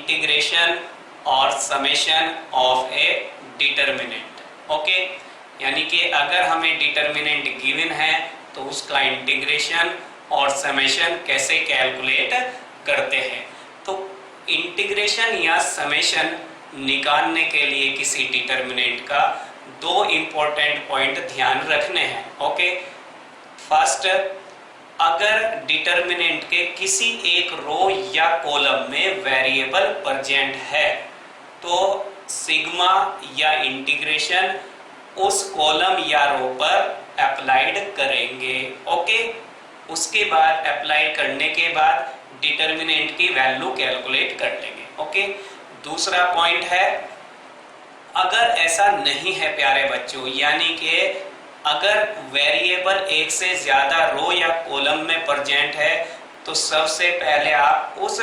Integration और summation of A determinant. Okay, यानी कि अगर हमें डिटर्मिनेंट गिवन है तो उसका इंटीग्रेशन और समेशन कैसे कैलकुलेट करते हैं। तो इंटीग्रेशन या समेशन निकालने के लिए किसी डिटर्मिनेंट का दो इंपॉर्टेंट पॉइंट ध्यान रखने हैं। ओके, फर्स्ट, अगर डिटर्मिनेंट के किसी एक रो या कॉलम में वेरिएबल प्रेजेंट है तो सिग्मा या इंटीग्रेशन उस कॉलम या रो पर अप्लाइड करेंगे। ओके, उसके बाद अप्लाई करने के बाद डिटर्मिनेंट की वैल्यू कैलकुलेट कर लेंगे। ओके, दूसरा पॉइंट है, अगर ऐसा नहीं है प्यारे बच्चों, यानी कि अगर वेरिएबल एक से ज्यादा रो या कॉलम में प्रेजेंट है तो सबसे पहले आप उस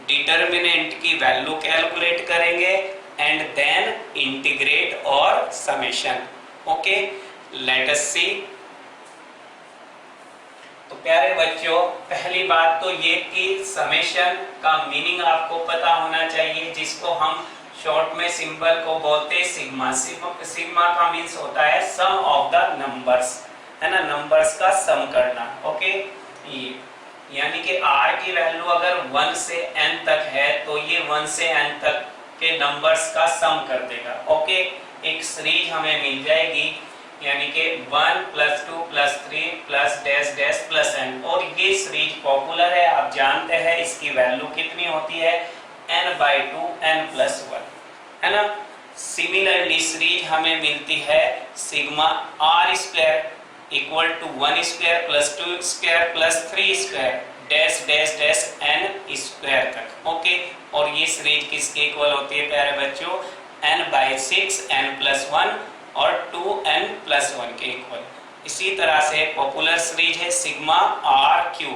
डिटर्मिनेंट की वैल्यू कैलकुलेट करेंगे एंड देन इंटीग्रेट और समेशन। ओके, लेट अस सी। तो प्यारे बच्चों, पहली बात तो ये कि समेशन का मीनिंग आपको पता होना चाहिए, जिसको हम शॉर्ट में सिंबल को बोलते हैं सिग्मा। सिग्मा का मीन्स होता है सम ऑफ द नंबर्स, है ना, नंबर्स का सम करना। ओके, ये यानी कि r की वैल्यू अगर 1 से n तक है तो ये 1 से n तक के नंबर्स का सम कर देगा। ओके, एक सीरीज हमें मिल जाएगी, यानी कि 1 + 2 + 3 + डैश डैश + n, और ये सीरीज पॉपुलर है, आप जानते हैं इसकी वैल्यू कितनी होती है, n/2 n+1, है ना। सिमिलरली सीरीज हमें मिलती है sigma r² = 1² + 2² + 3² dash dash dash n² तक। ओके, और ये सीरीज किसके इक्वल होती है प्यारे बच्चों, n/6 n+1 और 2n+1 के इक्वल। इसी तरह से पॉपुलर सीरीज है सिग्मा r³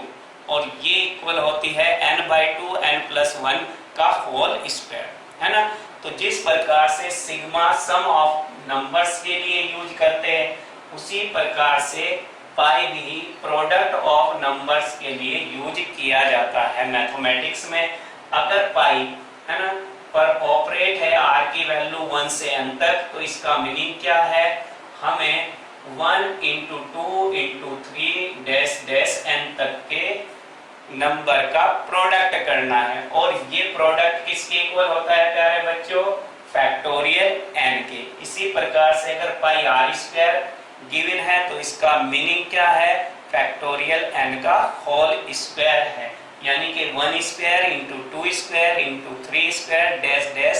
और ये इक्वल होती है n/2 n+1 का होल स्क्वायर, है ना। तो जिस प्रकार से सिग्मा सम ऑफ नंबर्स के लिए यूज करते हैं, उसी प्रकार से पाई भी प्रोडक्ट ऑफ नंबर्स के लिए यूज किया जाता है मैथमेटिक्स में। अगर पाई, है ना, पर ऑपरेट है r की वैल्यू 1 से n तक, तो इसका मीनिंग क्या है, हमें 1 × 2 × 3 डैश डैश n तक के नंबर का प्रोडक्ट करना है, और ये प्रोडक्ट किसके इक्वल होता है प्यारे बच्चों, फैक्टोरियल n के। इसी प्रकार से अगर पाई r² गिवन है तो इसका मीनिंग क्या है, फैक्टोरियल n का होल स्क्वायर है, यानी कि 1² × 2² × 3² डैश डैश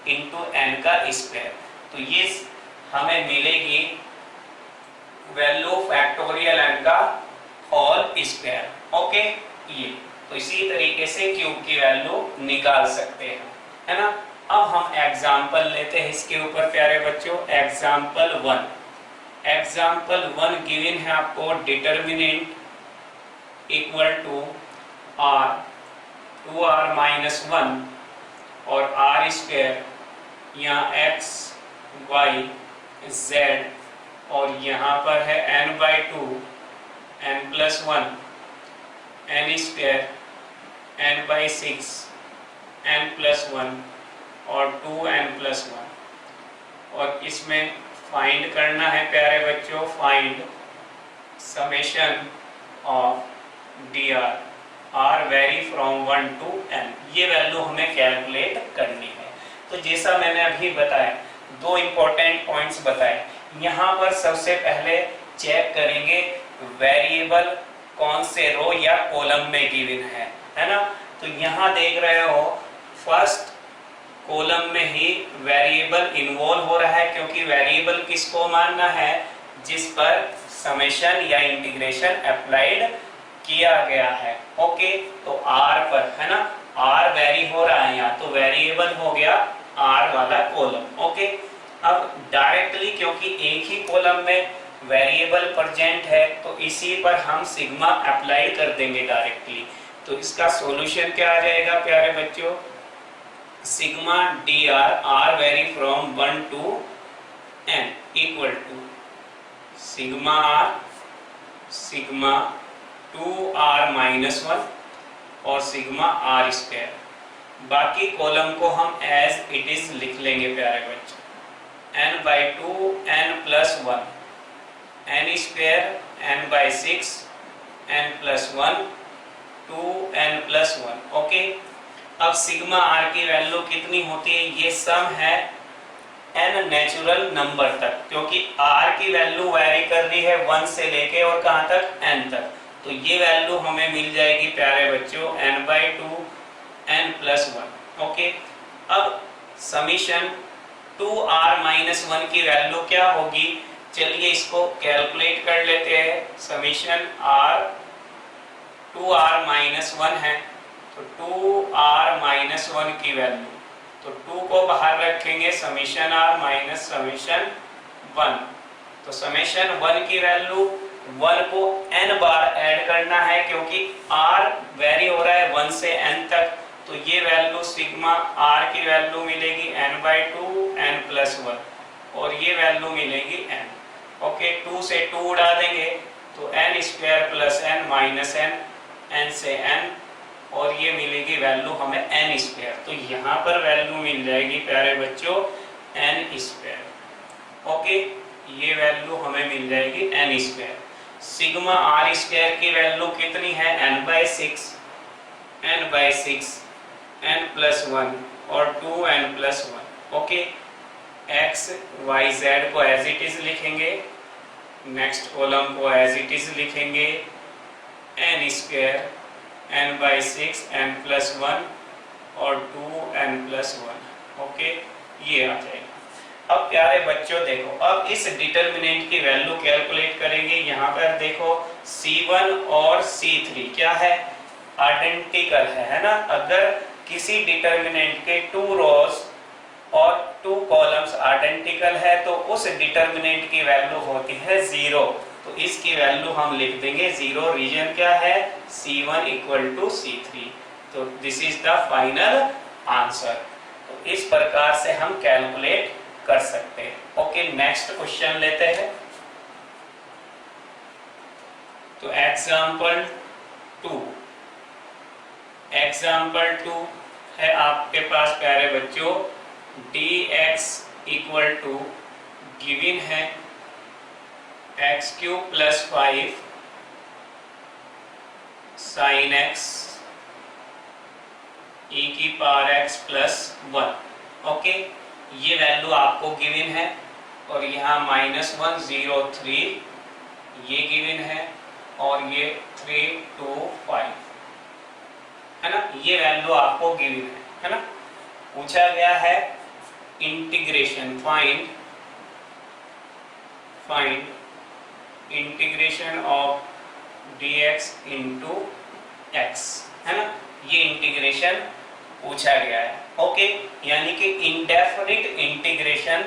× n का स्क्वायर। तो ये हमें मिलेगी वैल्यू फैक्टोरियल n का होल स्क्वायर। ओके, ये तो इसी तरीके से क्यूब की वैल्यू निकाल सकते हैं, है ना। अब हम एग्जाम्पल लेते हैं इसके ऊपर प्यारे बच्चों। एग्जाम्पल 1 गिवन है आपको, डिटर्मिनेंट = r 2r-1 और r² या x y z, और यहाँ पर है n/2 n+1 n² n/6 n+1 और 2n+1, और इसमें फाइंड करना है प्यारे बच्चों, find summation of dr r vary from 1 to n। ये वैल्यू हमें कैलकुलेट करनी है। तो जैसा मैंने अभी बताया, दो इंपॉर्टेंट पॉइंट्स बताए। यहाँ पर सबसे पहले चेक करेंगे वेरिएबल कौन से रो या कॉलम में गिवन है ना। तो यहाँ देख रहे हो फर्स्ट कॉलम में ही वेरिएबल इन्वॉल्व हो रहा है, क्योंकि वेरिएबल किसको मानना है, जिस पर समेशन या इंटीग्रेशन अप्लाइड किया गया है। ओके, तो r पर, है ना, r वेरी हो रहा है यहाँ, तो वेरिएबल हो गया r वाला कॉलम। ओके, अब डायरेक्टली क्योंकि एक ही कॉलम में वेरिएबल प्रेजेंट है तो इसी पर हम सिग्मा अप्लाई कर देंगे डायरेक्टली। तो इसका सॉल्यूशन क्या आ जाएगा प्यारे बच्चों, sigma dr r vary from 1 to n equal to sigma r sigma 2r-1 और सिग्मा r² बाकी कॉलम को हम एज इट इज लिख लेंगे प्यारे बच्चों, n/2 n+1 n² n/6 n+1 2n+1। Okay, अब सिग्मा आर की वैल्यू कितनी होती है, ये सम है n नेचुरल नंबर तक, क्योंकि r की वैल्यू वैरी कर रही है 1 से लेके और कहां तक, n तक। तो ये वैल्यू हमें मिल जाएगी प्यारे बच्चों n/2 n+1। ओके, अब समीशन 2r-1 की वैल्यू क्या होगी, चलिए इसको कैलकुलेट कर लेते हैं। समीशन r 2r-1 है, तो 2r-1 की वैल्यू, तो 2 को बाहर रखेंगे, समीशन r माइनस समीशन 1, तो समीशन 1 की वैल्यू 1 को n बार ऐड करना है, क्योंकि r वेरी हो रहा है 1 से n तक, तो ये वैल्यू सिग्मा r की वैल्यू मिलेगी n/2 n+1 और ये वैल्यू मिलेगी n। ओके, 2 से 2 उड़ा देंगे तो n² + n माइनस n से n, और ये मिलेगी वैल्यू हमें n²। तो यहाँ पर वैल्यू मिल जाएगी प्यारे बच्चों n²। ओके, ये वैल्यू हमें मिल जाएगी n²। सिग्मा r² की वैल्यू कितनी है, n/6 n+1 और 2n+1। Okay, x y z को एज इट इज लिखेंगे, नेक्स्ट कॉलम को एज इट इज लिखेंगे, n² n/6 n+1 और 2n+1। ओके, ये आ जाएगा। अब प्यारे बच्चों देखो, अब इस डिटर्मिनेंट की वैल्यू कैलकुलेट करेंगे। यहाँ पर देखो C1 और C3 क्या है, आइडेंटिकल है ना। अगर किसी डिटर्मिनेंट के 2 रोज और 2 कॉलम्स आइडेंटिकल है तो उस डिटर्मिनेंट की वैल्यू होती है 0। तो इसकी वैल्यू हम लिख देंगे 0। रीजन क्या है, C1 = C3। तो this is the final answer. तो इस प्रकार से हम कैलकुलेट कर सकते हैं। ओके, नेक्स्ट क्वेश्चन लेते हैं। तो एग्जाम्पल 2 है आपके पास प्यारे बच्चों, dx = गिवन है x³ + 5 sin x e⁻x + 1। Okay, ये वैल्यू आपको गिवन है, और यहाँ -1 0 3 ये गिवन है, और ये 3 2 5 है ना। ये वैल्यू आपको गिवन है ना। पूछा गया है integration, find integration of dx × x, है ना। ये इंटीग्रेशन पूछा गया है। ओके, यानी कि इंडेफिनिट इंटीग्रेशन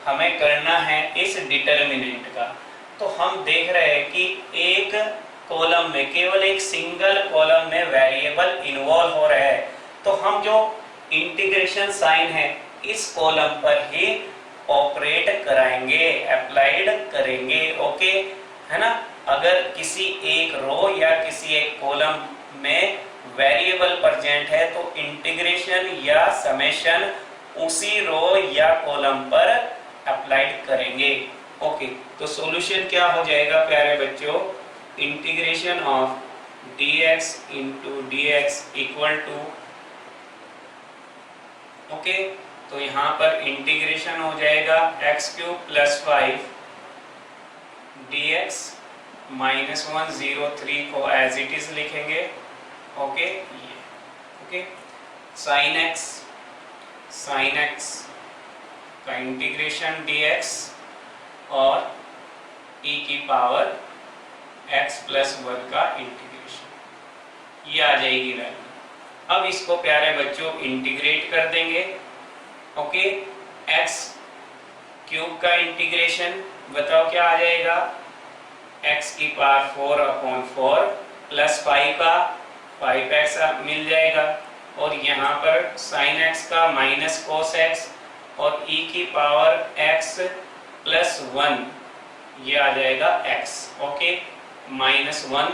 हमें करना है इस डिटर्मिनेंट का। तो हम देख रहे हैं कि एक कॉलम में, केवल एक सिंगल कॉलम में वेरिएबल इन्वॉल्व हो रहा है, तो हम जो इंटीग्रेशन साइन है इस कॉलम पर ही ऑपरेट कराएंगे, अप्लाइड करेंगे। ओके, है ना। अगर किसी एक रो या किसी एक कॉलम में वेरिएबल प्रेजेंट है तो इंटीग्रेशन या समेशन उसी रो या कॉलम पर अप्लाइड करेंगे। ओके, तो सॉल्यूशन क्या हो जाएगा प्यारे बच्चों, integration of dx × dx = okay, तो यहाँ पर इंटीग्रेशन हो जाएगा x³ + 5 dx -1 0 3 को एज इट इज लिखेंगे। ओके, ये ओके, sin x का इंटीग्रेशन dx और e⁻x + 1 का इंटीग्रेशन, ये आ जाएगी वैल्यू। अब इसको प्यारे बच्चों इंटीग्रेट कर देंगे। ओके, x³ का इंटीग्रेशन बताओ क्या आ जाएगा, x⁴/4 + 5 का 5x मिल जाएगा, और यहाँ पर sin x का -cos x और e⁻x + 1 ये आ जाएगा x। ओके, -1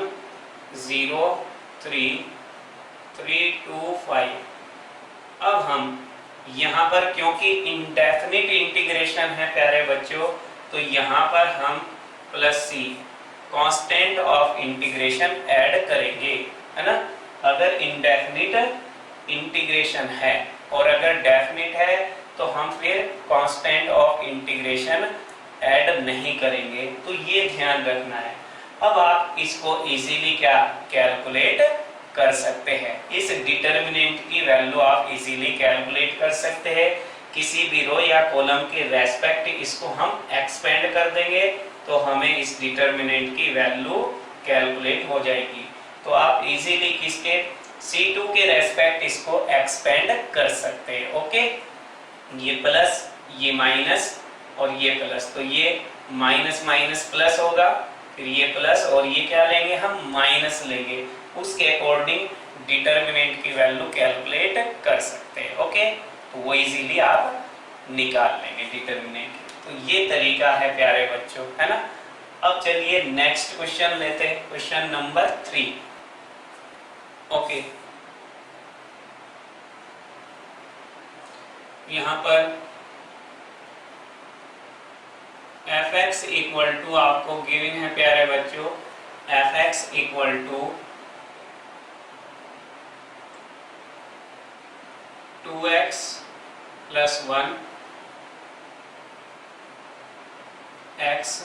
0 3 3 2 5 अब हम यहाँ पर क्योंकि इंडेफिनिट इंटीग्रेशन है प्यारे बच्चों, तो यहाँ पर हम plus C constant of integration add करेंगे, है ना। अगर इंडेफिनिट इंटीग्रेशन है और अगर डेफिनिट है तो हम फिर कांस्टेंट ऑफ इंटीग्रेशन ऐड नहीं करेंगे, तो ये ध्यान रखना है। अब आप इसको इजीली क्या कैलकुलेट कर सकते हैं, इस डिटर्मिनेंट की वैल्यू आप इजीली कैलकुलेट कर सकते हैं। किसी भी रो या कॉलम के रेस्पेक्ट इसको हम एक्सपेंड कर देंगे तो हमें इस डिटर्मिनेंट की वैल्यू कैलकुलेट हो जाएगी। तो आप इजीली किसके C2 के रेस्पेक्ट इसको एक्सपेंड कर सकते हैं। ओके, ये प्लस ये माइनस और ये प्लस, तो ये माइनस माइनस प्लस होगा, फिर ये प्लस और ये क्या लेंगे हम माइनस लेंगे, उसके अकॉर्डिंग डिटर्मिनेंट की वैल्यू कैलकुलेट कर सकते हैं। ओके, तो वो इजीली आप निकाल लेंगे डिटर्मिनेंट। तो ये तरीका है प्यारे बच्चों, है ना। अब चलिए नेक्स्ट क्वेश्चन लेते हैं, क्वेश्चन नंबर 3। ओके, यहाँ पर fx इक्वल टू आपको गिवन है प्यारे बच्चों, fx equal to 2x plus 1 x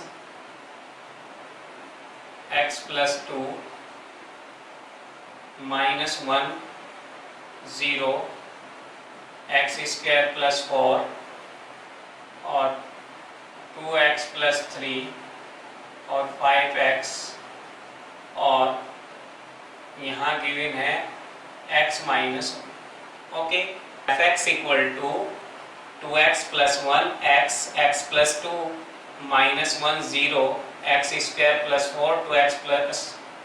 plus 2 minus 1 0 x square plus 4 और 2x प्लस 3 और 5x, और यहाँ गिवन है x minus 1। Okay, fx equal to 2x plus 1 x plus 2 minus 1 0 x square plus 4 2x plus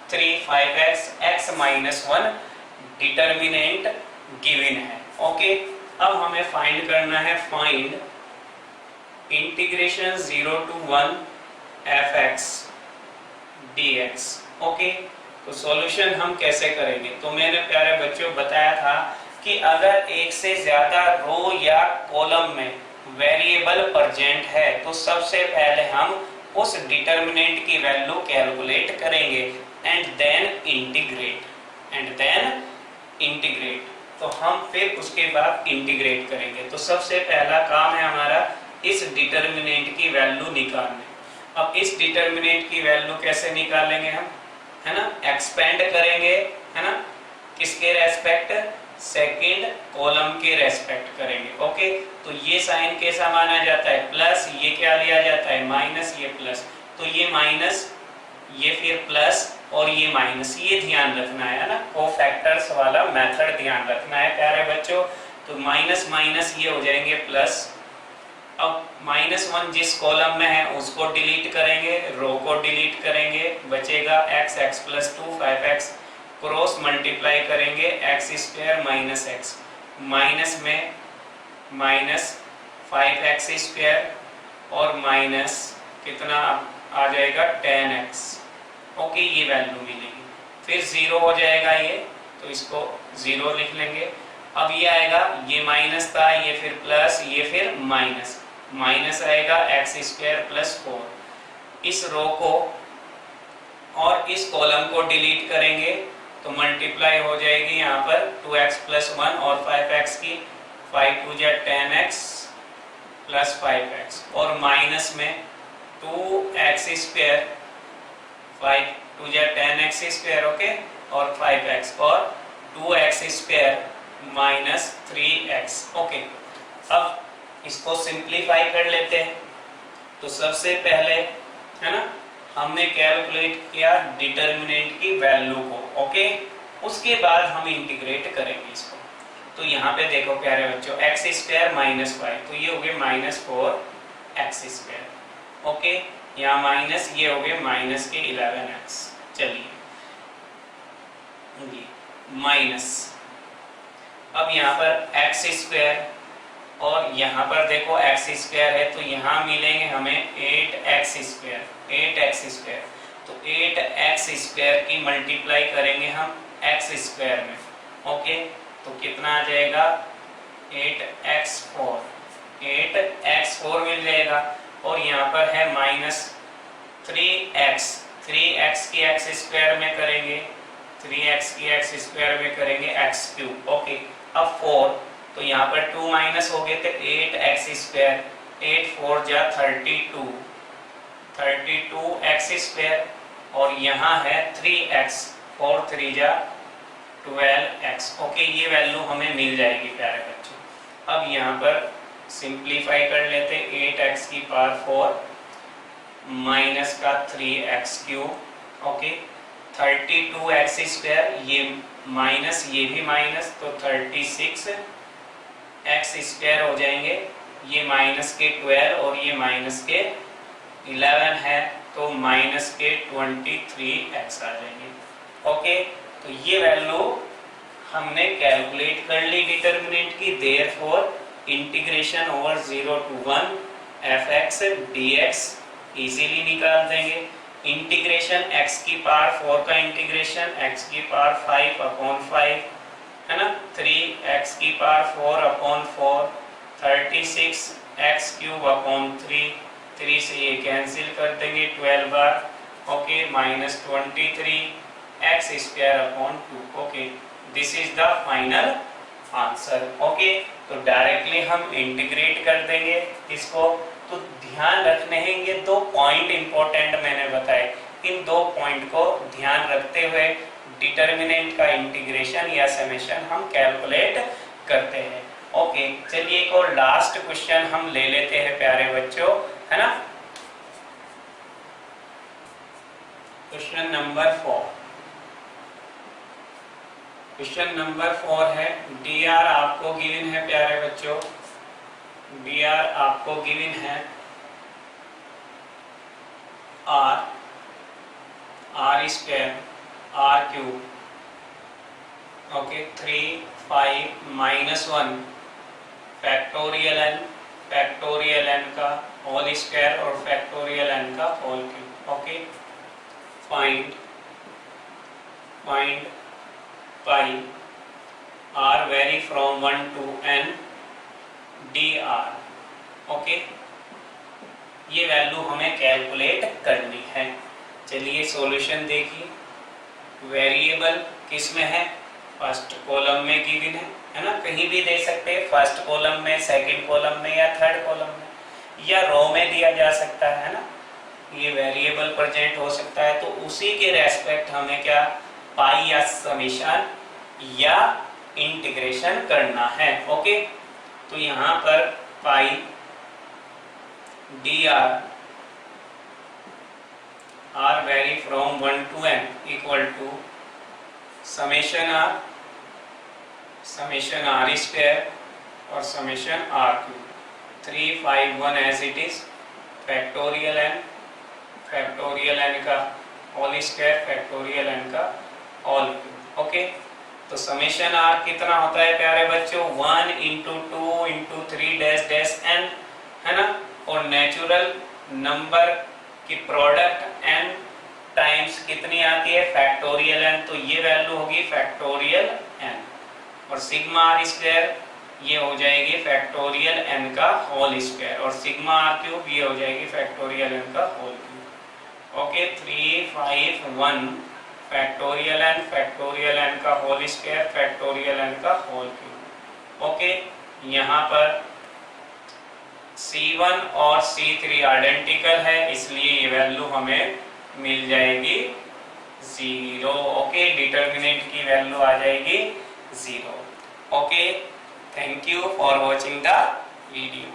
3 5x x minus 1 determinant given है। Okay, अब हमें find करना है, find integration 0 to 1 fx dx। Okay, तो solution हम कैसे करेंगे, तो मैंने प्यारे बच्चों बताया था कि अगर एक से ज्यादा रो या कॉलम में वेरिएबल प्रेजेंट है तो सबसे पहले हम उस डिटर्मिनेंट की वैल्यू कैलकुलेट करेंगे एंड देन इंटीग्रेट, तो हम फिर उसके बाद इंटीग्रेट करेंगे। तो सबसे पहला काम है हमारा इस डिटर्मिनेंट की वैल्यू निकालने। अब इस डिटर्मिनेंट की वैल्यू कैसे निकालेंगे हम, है ना, एक्सपेंड करेंगे, है ना, किसके रेस्पेक्ट, सेकंड कॉलम के रेस्पेक्ट करेंगे। ओके, तो ये साइन कैसा माना जाता है प्लस, ये क्या लिया जाता है माइनस, ये प्लस, तो ये माइनस ये फिर प्लस और ये माइनस, ये ध्यान रखना है ना, कोफैक्टर्स वाला मेथड ध्यान रखना है प्यारे बच्चों। तो माइनस माइनस ये हो जाएंगे प्लस। अब -1 जिस कॉलम में है उसको डिलीट करेंगे, रो को डिलीट करेंगे, बचेगा x plus 2 5x, cross multiply करेंगे x square minus x, minus में माइनस 5x स्क्वायर और माइनस कितना आ जाएगा 10x। ओके, ये वैल्यू मिलेगी, फिर 0 हो जाएगा ये, तो इसको 0 लिख लेंगे। अब ये आएगा, ये माइनस था, ये फिर प्लस, ये फिर माइनस, माइनस आएगा x स्क्वायर प्लस 4। इस रो को और इस कॉलम को डिलीट करेंगे तो मल्टीप्लाई हो जाएगी यहाँ पर 2x प्लस 1 और 5x की, 5 2 जा 10x प्लस 5x, और माइनस में 2x स्क्वायर 5 2 जा 10x स्क्वायर, ओके, और 5x और 2x square minus 3x। Okay, अब इसको सिंप्लीफाई कर लेते हैं। तो सबसे पहले, है ना, हमने कैलकुलेट किया डिटर्मिनेंट की वैल्यू को। ओके, उसके बाद हम इंटीग्रेट करेंगे इसको। तो यहाँ पे देखो प्यारे बच्चों, x स्क्वायर माइनस 5, तो ये हो गए माइनस 4x स्क्वायर। ओके, यहाँ माइनस, ये हो गए माइनस के 11x। चलिए माइनस, अब यहाँ पर x स्क्वायर और यहाँ पर देखो x स्क्वायर है, तो यहाँ मिलेंगे हमें 8x स्क्वायर, 8x स्क्वायर, तो 8x स्क्वायर की मल्टीप्लाई करेंगे हम x स्क्वायर में। ओके, तो कितना आ जाएगा 8x4 मिल जाएगा। और यहाँ पर है -3x, 3x की x स्क्वायर में करेंगे, 3x की x स्क्वायर में करेंगे x क्यूब। ओके, अब 4, तो यहाँ पर 2 माइनस हो गए थे, 8x स्क्वायर, 8 4 जा 32, 32x स्क्वायर। और यहाँ है 3x, 4 3 जा 12x। ओके, ये वैल्यू हमें मिल जाएगी प्यारे बच्चों। अब यहाँ पर सिंप्लीफाई कर लेते, 8x की पावर 4 माइनस का 3x cube. Okay, 32x square, ये माइनस ये भी माइनस, तो 36x स्क्वायर हो जाएंगे। ये माइनस के 12 और ये माइनस के 11 है, तो माइनस के 23x आ जाएंगे। ओके, तो ये वैल्यू हमने कैलकुलेट कर ली डिटर्मिनेंट की। Therefore integration over 0 to 1 fx dx easily निकाल देंगे। इंटीग्रेशन x की पावर 4 का इंटीग्रेशन x की पावर 5/5 है ना, 3x की पावर 4/4, 36x क्यूब अपॉन 3 से ये कैंसिल कर देंगे 12 बार। Okay, -23x square upon 2। Okay, this is the final answer. Okay, तो डायरेक्टली हम इंटीग्रेट कर देंगे इसको। तो ध्यान रखने हैं ये 2 पॉइंट इंपॉर्टेंट मैंने बताए, इन 2 पॉइंट को ध्यान रखते हुए डिटर्मिनेंट का इंटीग्रेशन या समेशन हम कैलकुलेट करते हैं। ओके, चलिए एक और लास्ट क्वेश्चन हम ले लेते हैं प्यारे बच्चों, है ना। क्वेश्चन नंबर 4, क्वेश्चन नंबर 4 है dr आपको गिवन है प्यारे बच्चों, dr आपको गिवन है r square r cube. Okay, 3 5 -1 factorial n का होल स्क्वायर और फैक्टोरियल n का whole cube. Okay, find pi r vary from 1 to n dr। Okay, ये वैल्यू हमें कैलकुलेट करनी है। चलिए सॉल्यूशन देखिए। वेरिएबल किस में है, फर्स्ट कॉलम में गिवन है ना, कहीं भी दे सकते हैं, फर्स्ट कॉलम में, सेकंड कॉलम में या थर्ड कॉलम में, या रो में दिया जा सकता है ना, ये वेरिएबल प्रेजेंट हो सकता है। तो उसी के रेस्पेक्ट हमें क्या पाई या समेशन या इंटीग्रेशन करना है। ओके, तो यहाँ पर pi dr r vary from 1 to n equal to summation r square और summation r cube, 3 5 1 as it is, factorial n का होल स्क्वायर, फैक्टोरियल n का होल क्यूब। ओके, तो समेशन r कितना होता है प्यारे बच्चों, 1 × 2 × 3 n है ना, और नेचुरल नंबर की प्रोडक्ट n टाइम्स कितनी आती है, फैक्टोरियल n, तो ये वैल्यू होगी फैक्टोरियल n। और सिग्मा r स्क्वायर ये हो जाएगी फैक्टोरियल n का होल स्क्वायर, और सिग्मा r क्यूब ये हो जाएगी फैक्टोरियल n का whole cube. Okay, 3 5 1 factorial n का होल स्क्वायर, फैक्टोरियल n का होल क्यूब। ओके, यहाँ पर C1 और C3 आइडेंटिकल है, इसलिए ये वैल्यू हमें मिल जाएगी 0। ओके, डिटर्मिनेंट की वैल्यू आ जाएगी 0। Okay, thank you for watching the video.